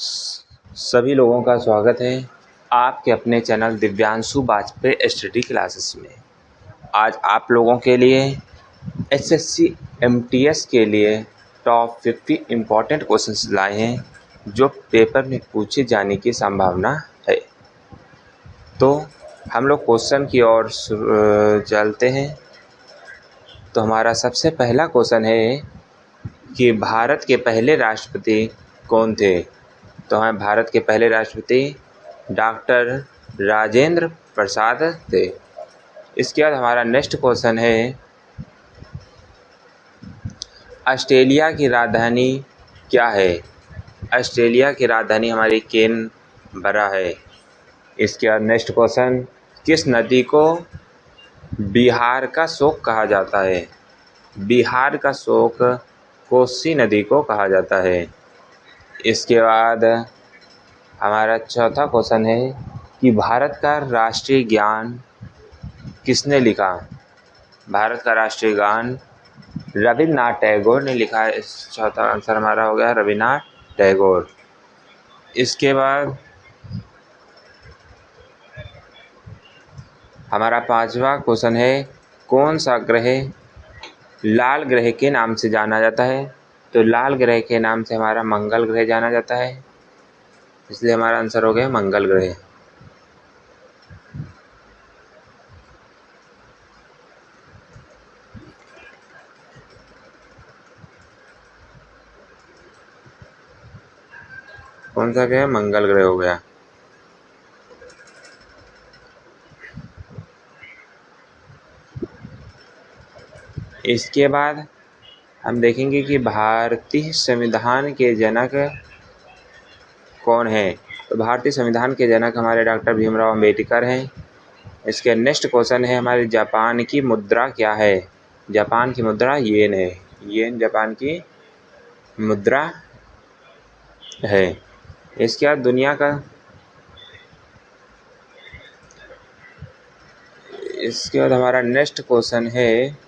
सभी लोगों का स्वागत है आपके अपने channel Divyanshu Vajpayee study classes में। आज आप लोगों के लिए एसएससी एमटीएस के लिए टॉप 50 इम्पॉर्टेंट क्वेश्चंस लाए हैं जो पेपर में पूछे जाने की संभावना है। तो हम लोग क्वेश्चन की ओर चलते हैं। तो हमारा सबसे पहला क्वेश्चन है कि भारत के पहले राष्ट्रपति कौन थे। तो हमें भारत के पहले राष्ट्रपति डॉक्टर राजेंद्र प्रसाद थे। इसके बाद हमारा नेक्स्ट क्वेश्चन है ऑस्ट्रेलिया की राजधानी क्या है। ऑस्ट्रेलिया की राजधानी हमारी कैनबरा है। इसके बाद नेक्स्ट क्वेश्चन किस नदी को बिहार का शोक कहा जाता है। बिहार का शोक कोसी नदी को कहा जाता है। इसके बाद हमारा चौथा क्वेश्चन है कि भारत का राष्ट्रीय गान किसने लिखा। भारत का राष्ट्रीय गान रविन्द्रनाथ टैगोर ने लिखा है। इस चौथा आंसर हमारा हो गया रविन्द्रनाथ टैगोर। इसके बाद हमारा पांचवा क्वेश्चन है कौन सा ग्रह लाल ग्रह के नाम से जाना जाता है। तो लाल ग्रह के नाम से हमारा मंगल ग्रह जाना जाता है, इसलिए हमारा आंसर हो गया मंगल ग्रह। कौन सा ग्रह? मंगल ग्रह हो गया। इसके बाद हम देखेंगे कि भारतीय संविधान के जनक कौन है। तो भारतीय संविधान के जनक हमारे डॉक्टर भीमराव अंबेडकर हैं। इसके नेक्स्ट क्वेश्चन है हमारे जापान की मुद्रा क्या है। जापान की मुद्रा येन है। येन जापान की मुद्रा है। इसके बाद हमारा नेक्स्ट क्वेश्चन है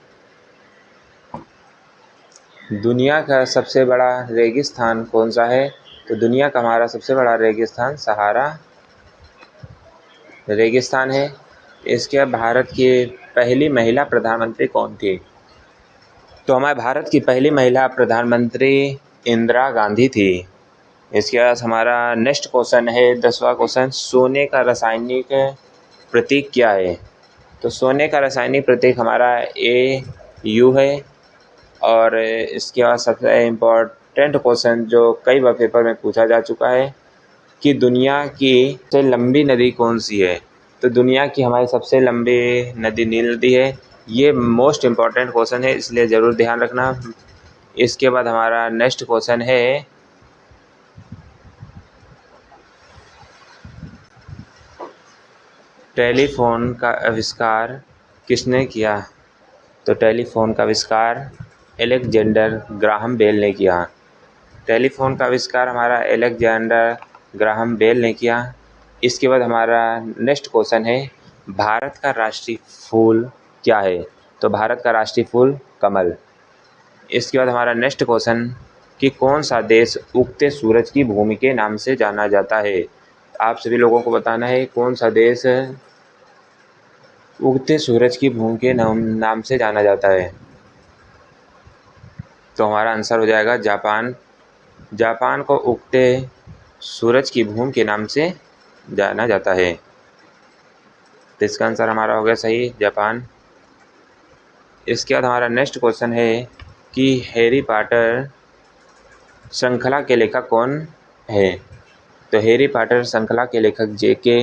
दुनिया का सबसे बड़ा रेगिस्तान कौन सा है। तो दुनिया का हमारा सबसे बड़ा रेगिस्तान सहारा रेगिस्तान है। इसके बाद भारत की पहली महिला प्रधानमंत्री कौन थी। तो हमारे भारत की पहली महिला प्रधानमंत्री इंदिरा गांधी थी। इसके बाद हमारा नेक्स्ट क्वेश्चन है 10वां क्वेश्चन सोने का रासायनिक प्रतीक क्या है। तो सोने का रासायनिक प्रतीक हमारा AU है। और इसके बाद सबसे इम्पोर्टेंट क्वेश्चन जो कई बार पेपर में पूछा जा चुका है कि दुनिया की सबसे लंबी नदी कौन सी है। तो दुनिया की हमारी सबसे लंबी नदी नील नदी है। ये मोस्ट इम्पॉर्टेंट क्वेश्चन है, इसलिए ज़रूर ध्यान रखना। इसके बाद हमारा नेक्स्ट क्वेश्चन है टेलीफोन का आविष्कार किसने किया। तो टेलीफोन का आविष्कार अलेक्जेंडर ग्राहम बेल ने किया। टेलीफोन का आविष्कार हमारा अलेक्जेंडर ग्राहम बेल ने किया। इसके बाद हमारा नेक्स्ट क्वेश्चन है भारत का राष्ट्रीय फूल क्या है। तो भारत का राष्ट्रीय फूल कमल। इसके बाद हमारा नेक्स्ट क्वेश्चन कि कौन सा देश उगते सूरज की भूमि के नाम से जाना जाता है। आप सभी लोगों को बताना है कौन सा देश उगते सूरज की भूमि के नाम से जाना जाता है। तो हमारा आंसर हो जाएगा जापान। जापान को उगते सूरज की भूमि के नाम से जाना जाता है। तो इसका आंसर हमारा हो गया सही, जापान। इसके बाद हमारा नेक्स्ट क्वेश्चन है कि हैरी पॉटर श्रृंखला के लेखक कौन है। तो हैरी पॉटर श्रृंखला के लेखक JK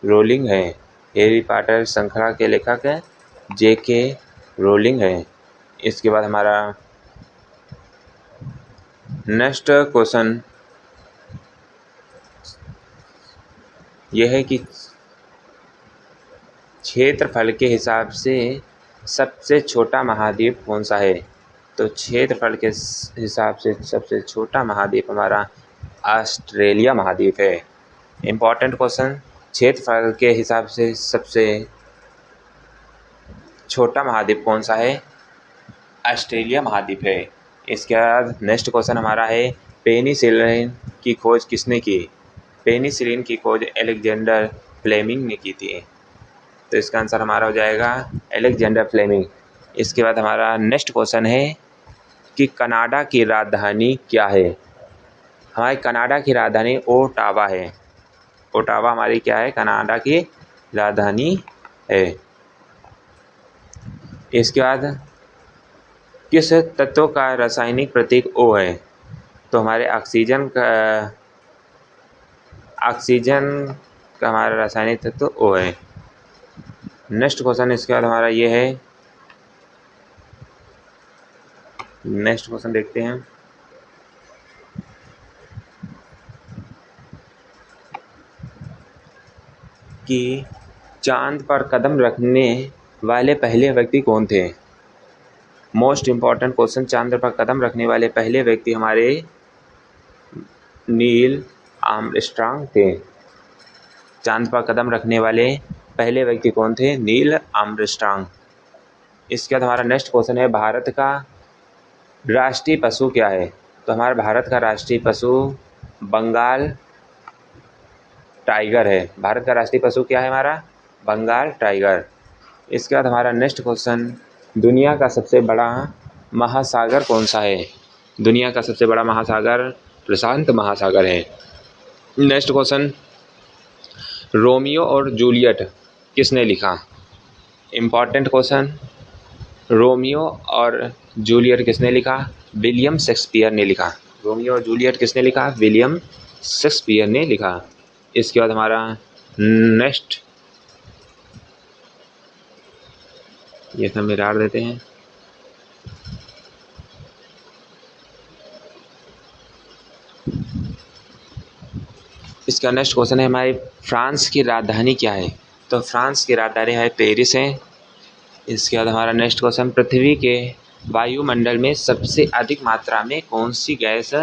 रोलिंग है। हैरी पॉटर श्रृंखला के लेखक JK रोलिंग है। इसके बाद हमारा नेक्स्ट क्वेश्चन यह है कि क्षेत्रफल के हिसाब से सबसे छोटा महाद्वीप कौन सा है। तो क्षेत्रफल के हिसाब से सबसे छोटा महाद्वीप हमारा ऑस्ट्रेलिया महाद्वीप है। इम्पॉर्टेंट क्वेश्चन क्षेत्रफल के हिसाब से सबसे छोटा महाद्वीप कौन सा है। ऑस्ट्रेलिया महाद्वीप है। इसके बाद नेक्स्ट क्वेश्चन हमारा है पेनिसिलिन की खोज किसने की? पेनिसिलिन की खोज अलेक्जेंडर फ्लेमिंग ने की थी। तो इसका आंसर हमारा हो जाएगा अलेक्जेंडर फ्लेमिंग। इसके बाद हमारा नेक्स्ट क्वेश्चन है कि कनाडा की राजधानी क्या है? हमारी कनाडा की राजधानी ओटावा है। ओटावा हमारी क्या है? कनाडा की राजधानी है। इसके बाद किस तत्व का रासायनिक प्रतीक O है? तो हमारे ऑक्सीजन का हमारा रासायनिक तत्व O है। नेक्स्ट क्वेश्चन इसके बाद हमारा ये है, नेक्स्ट क्वेश्चन देखते हैं कि चांद पर कदम रखने वाले पहले व्यक्ति कौन थे? मोस्ट इम्पॉर्टेंट क्वेश्चन, चांद पर कदम रखने वाले पहले व्यक्ति हमारे नील आर्मस्ट्रांग थे। चांद पर कदम रखने वाले पहले व्यक्ति कौन थे? Neil Armstrong. इसके बाद हमारा नेक्स्ट क्वेश्चन है, भारत का राष्ट्रीय पशु क्या है? तो हमारे भारत का राष्ट्रीय पशु बंगाल टाइगर है। भारत का राष्ट्रीय पशु क्या है हमारा? बंगाल टाइगर। इसके बाद हमारा नेक्स्ट क्वेश्चन, दुनिया का सबसे बड़ा महासागर कौन सा है? दुनिया का सबसे बड़ा महासागर प्रशांत महासागर है। नेक्स्ट क्वेश्चन, रोमियो और जूलियट किसने लिखा? इम्पॉर्टेंट क्वेश्चन, रोमियो और जूलियट किसने लिखा? विलियम शेक्सपियर ने लिखा। रोमियो और जूलियट किसने लिखा? विलियम शेक्सपियर ने लिखा। इसके बाद हमारा नेक्स्ट, ये सब मिला देते हैं। इसका नेक्स्ट क्वेश्चन है, हमारी फ्रांस की राजधानी क्या है? तो फ्रांस की राजधानी है पेरिस है। इसके बाद हमारा नेक्स्ट क्वेश्चन, पृथ्वी के वायुमंडल में सबसे अधिक मात्रा में कौन सी गैस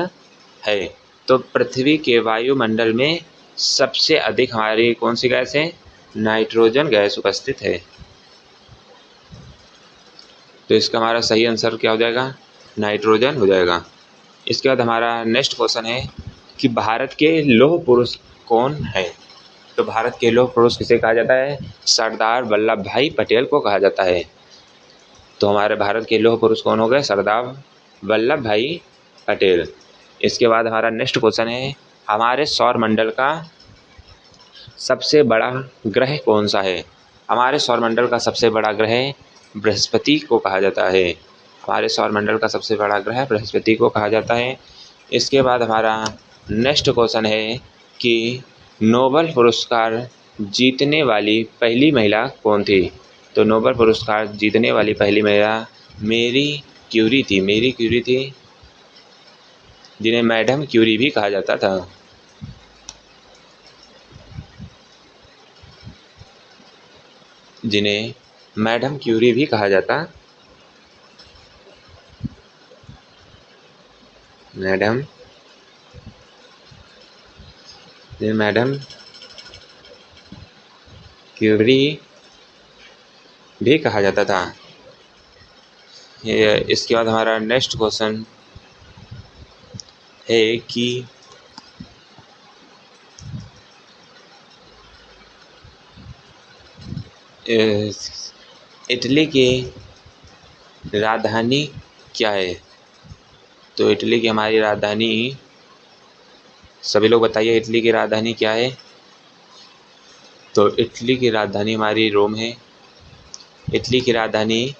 है? तो पृथ्वी के वायुमंडल में सबसे अधिक हमारी कौन सी गैस है? नाइट्रोजन गैस उपस्थित है। तो इसका हमारा सही आंसर क्या हो जाएगा? नाइट्रोजन हो जाएगा। इसके बाद हमारा नेक्स्ट क्वेश्चन है कि भारत के लौह पुरुष कौन है? तो भारत के लौह पुरुष किसे कहा जाता है? सरदार वल्लभ भाई पटेल को कहा जाता है। तो हमारे भारत के लौह पुरुष कौन हो गए? सरदार वल्लभ भाई पटेल। इसके बाद हमारा नेक्स्ट क्वेश्चन है, हमारे सौरमंडल का सबसे बड़ा ग्रह कौन सा है? हमारे सौरमंडल का सबसे बड़ा ग्रह बृहस्पति को कहा जाता है। हमारे सौरमंडल का सबसे बड़ा ग्रह बृहस्पति को कहा जाता है। इसके बाद हमारा नेक्स्ट क्वेश्चन है कि नोबेल पुरस्कार जीतने वाली पहली महिला कौन थी? तो नोबेल पुरस्कार जीतने वाली पहली महिला मेरी क्यूरी थी। मेरी क्यूरी थी, जिन्हें मैडम क्यूरी भी कहा जाता था। जिन्हें मैडम क्यूरी भी कहा जाता। मैडम क्यूरी भी कहा जाता था। इसके बाद हमारा नेक्स्ट क्वेश्चन है कि इटली की राजधानी क्या है? तो इटली की हमारी राजधानी, सभी लोग बताइए इटली की राजधानी क्या है? तो इटली की राजधानी हमारी रोम है। इटली की राजधानी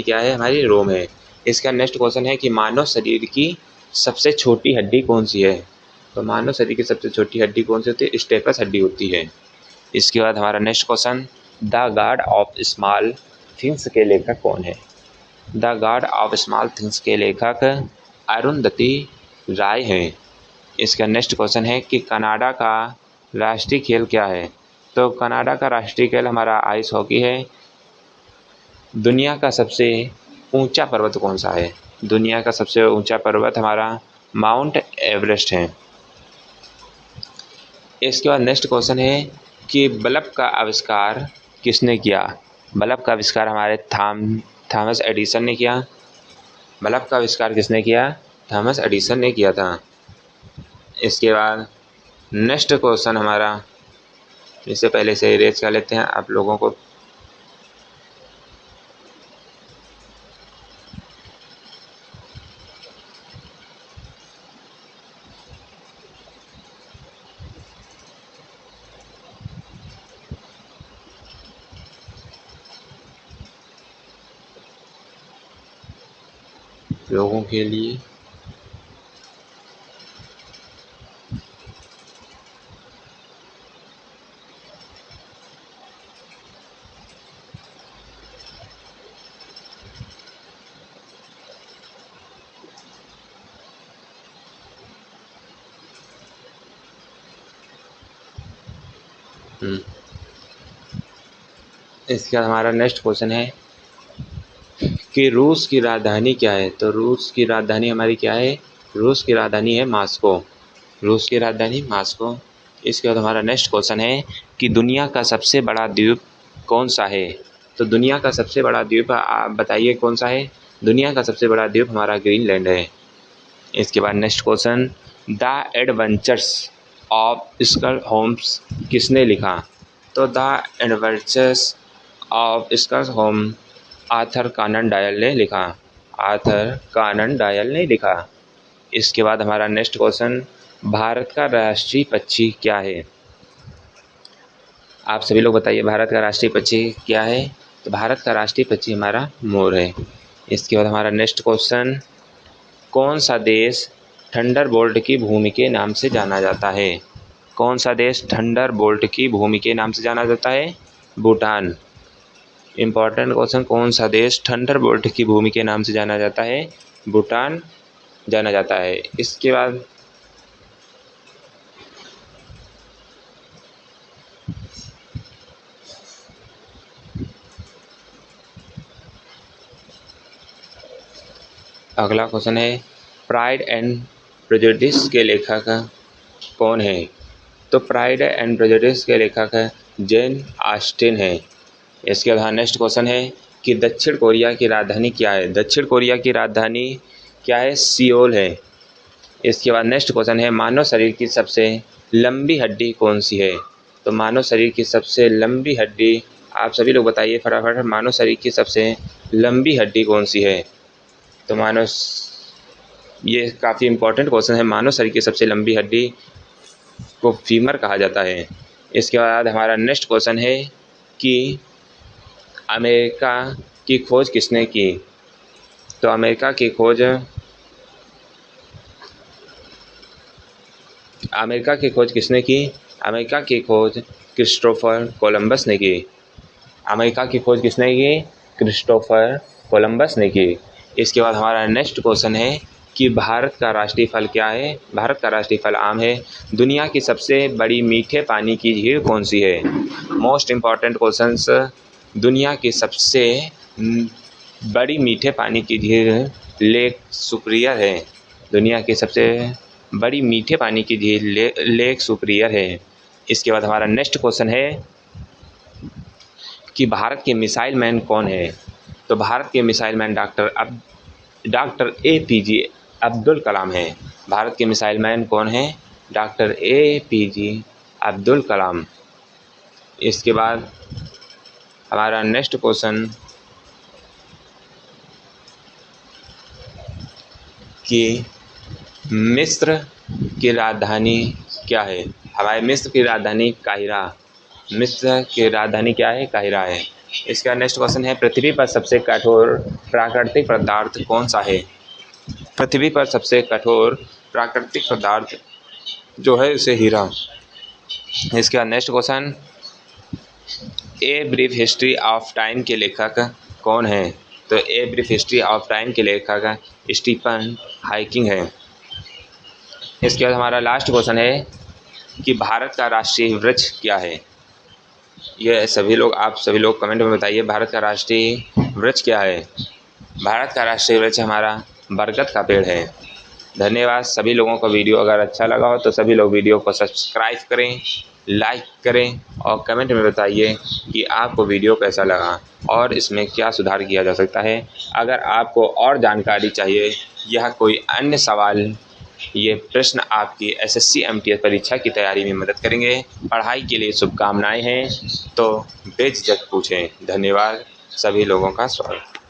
क्या है? हमारी रोम है। इसका नेक्स्ट क्वेश्चन है कि मानव शरीर की सबसे छोटी हड्डी कौन सी है? तो मानव शरीर की सबसे छोटी हड्डी कौन सी होती है? स्टेपस हड्डी होती है। इसके बाद हमारा next question, the God of small things के लेखक कौन है? The God of small things के लेखक अरुंधति राय हैं। इसका नेक्स्ट क्वेश्चन है कि कनाडा का राष्ट्रीय खेल क्या है? तो कनाडा का राष्ट्रीय खेल हमारा आइस हॉकी है। दुनिया का सबसे ऊंचा पर्वत कौन सा है? दुनिया का सबसे ऊंचा पर्वत हमारा माउंट एवरेस्ट है। इसके बाद नेक्स्ट क्वेश्चन है कि बल्ब का आविष्कार किसने किया? बल्ब का आविष्कार हमारे थॉमस एडिसन ने किया। बल्ब का आविष्कार किसने किया? थॉमस एडिसन ने किया था। इसके बाद नेक्स्ट क्वेश्चन हमारा, इससे पहले से इरेज कर लेते हैं आप लोगों को। लोगों के लिए इसका हमारा नेक्स्ट क्वेश्चन है कि रूस की राजधानी क्या है। तो रूस की राजधानी हमारी क्या है? रूस की राजधानी है मॉस्को। रूस की राजधानी मॉस्को। इसके बाद हमारा नेक्स्ट क्वेश्चन है कि दुनिया का सबसे बड़ा द्वीप कौन सा है। तो दुनिया का सबसे बड़ा द्वीप आप बताइए कौन सा है? दुनिया का सबसे बड़ा द्वीप हमारा ग्रीनलैंड है। इसके बाद next question, the adventures of Sherlock Holmes किसने लिखा। तो the adventures of Sherlock Holmes Arthur Conan Doyle ने लिखा। आर्थर कॉनन डॉयल ने लिखा। इसके बाद हमारा नेक्स्ट क्वेश्चन, भारत का राष्ट्रीय पक्षी क्या है। आप सभी लोग बताइए भारत का राष्ट्रीय पक्षी क्या है। तो भारत का राष्ट्रीय पक्षी हमारा मोर है। इसके बाद हमारा नेक्स्ट क्वेश्चन, कौन सा देश थंडरबोल्ट की भूमि के नाम से जाना जाता है। कौन सा देश थंडरबोल्ट की भूमि के नाम से जाना जाता है? भूटान। इम्पॉर्टेंट क्वेश्चन, कौन सा देश थंडरबोल्ट की भूमि के नाम से जाना जाता है? भूटान जाना जाता है। इसके बाद अगला क्वेश्चन है, प्राइड एंड प्रेजुडिस के लेखक कौन है। तो प्राइड एंड प्रेजुडिस के लेखक जेन ऑस्टिन है। इसके बाद नेक्स्ट क्वेश्चन है कि दक्षिण कोरिया की राजधानी क्या है। दक्षिण कोरिया की राजधानी क्या है? सियोल है। इसके बाद नेक्स्ट क्वेश्चन है, मानव शरीर की सबसे लंबी हड्डी कौन सी है। तो मानव शरीर की सबसे लंबी हड्डी, आप सभी लोग बताइए फटाफट, मानव शरीर की सबसे लंबी हड्डी कौन सी है। तो ये काफ़ी इंपॉर्टेंट क्वेश्चन है। मानव शरीर की सबसे लंबी हड्डी को फीमर कहा जाता है। इसके बाद हमारा नेक्स्ट क्वेश्चन है कि अमेरिका की खोज किसने की। तो अमेरिका की खोज किसने की। अमेरिका की खोज क्रिस्टोफर कोलंबस ने की। अमेरिका की खोज किसने की? क्रिस्टोफर कोलंबस ने की। इसके बाद हमारा नेक्स्ट क्वेश्चन है कि भारत का राष्ट्रीय फल क्या है। भारत का राष्ट्रीय फल आम है। दुनिया की सबसे बड़ी मीठे पानी की झील कौन सी है। मोस्ट इम्पॉर्टेंट क्वेश्चंस, दुनिया की सबसे बड़ी मीठे पानी की झील लेक सुपीरियर है। दुनिया की सबसे बड़ी मीठे पानी की झील लेक सुपीरियर है। इसके बाद हमारा नेक्स्ट क्वेश्चन है कि भारत के मिसाइल मैन कौन है। तो भारत के missile man doctor APJ Abdul Kalam है। भारत के मिसाइल मैन कौन है? Doctor APJ Abdul Kalam. इसके बाद हमारा नेक्स्ट क्वेश्चन कि मिस्र की राजधानी क्या है। हमारे मिस्र की राजधानी काहिरा। मिस्र की राजधानी क्या है? काहिरा है। इसका नेक्स्ट क्वेश्चन है, पृथ्वी पर सबसे कठोर प्राकृतिक पदार्थ कौन सा है। पृथ्वी पर सबसे कठोर प्राकृतिक पदार्थ जो है उसे हीरा। इसका next question, a brief history of time के लेखक कौन है। तो a brief history of time के लेखक स्टीफन हॉकिंग है। इसके बाद हमारा लास्ट क्वेश्चन है कि भारत का राष्ट्रीय वृक्ष क्या है। ये आप सभी लोग कमेंट में बताइए भारत का राष्ट्रीय वृक्ष क्या है। भारत का राष्ट्रीय वृक्ष हमारा बरगद का पेड़ है। धन्यवाद सभी लोगों को। वीडियो अगर अच्छा लगा हो तो सभी लोग वीडियो को सब्सक्राइब करें। लाइक करें और कमेंट में बताइए कि आपको वीडियो कैसा लगा और इसमें क्या सुधार किया जा सकता है। अगर आपको और जानकारी चाहिए या कोई अन्य सवाल, ये प्रश्न आपकी SSC MTS परीक्षा की तैयारी में मदद करेंगे, पढ़ाई के लिए शुभकामनाएं हैं, तो बेझिझक पूछें। धन्यवाद। सभी लोगों का स्वागत।